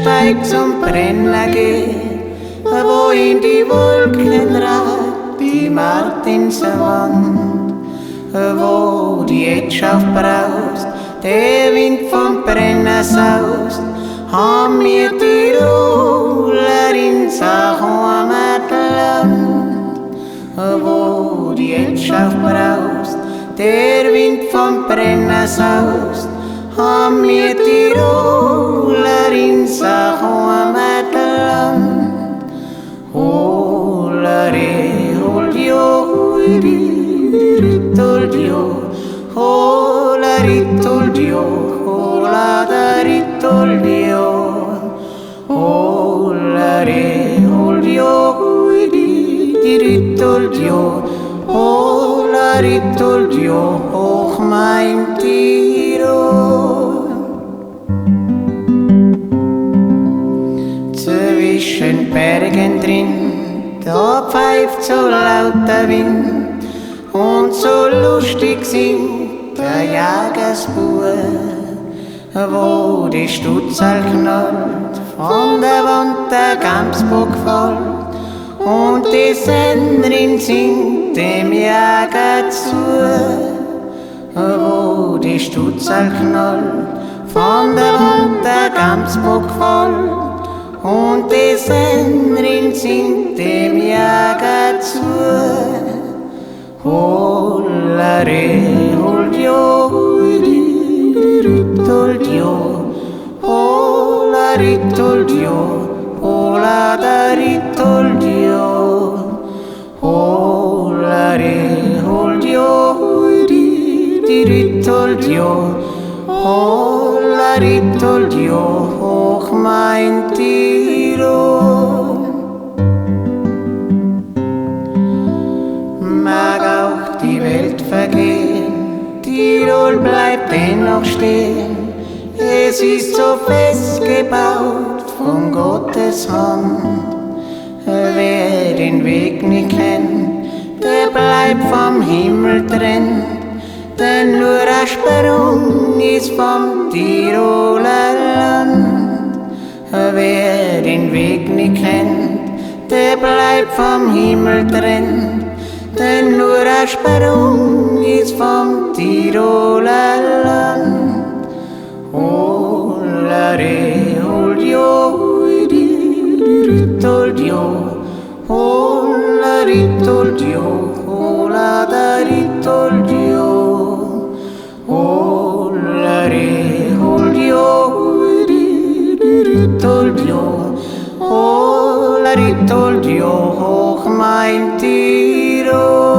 Steig zum Brenner geht, wo in die Wolken ragt die Martinswand, wo die Etschaft braust, der Wind vom Brenner saust, haben wir Tiroler in Heimatland, wo die Etschaft braust, der Wind vom Brenner saust, haben wir Tiroler in Heimatland. Holare, holdio, ritoldio, holaritoldio, holadaritoldio, holare, holdio, ritoldio, holaritoldio, hoch mein Tirol. Zwischen Bergen drin, da pfeift so laut der Wind und so lustig singt der Jagersbub, wo die Stutzal knallt, von der Wand der Gamsbock fällt und die Sänderin singt dem Jäger zu, wo die Stutzal knallt, von der Wand der Gamsbock fällt und die Sänderin singt dem Jäger zu. Holare, holdio, ritoldio, holaritoldio, holadaritoldio, holare, holdio, ritoldio, holaritoldio, hoch mein Tirol. Mag auch die Welt vergehen, Tirol bleibt dennoch stehen. Es ist so fest gebaut von Gottes Hand. Wer den Weg nicht kennt, der bleibt vom Himmel trennt. Denn nur ein Sprung ist vom Tiroler Land. Wer den Weg nicht kennt, der bleibt vom Himmel trennt. Denn nur ein Sprung ist vom Tiroler Land. Holare, holdio, ritoldio, holaritoldio, holadaritoldio, holare, holdio, ritoldio, holaritoldio, hoch mein Tirol.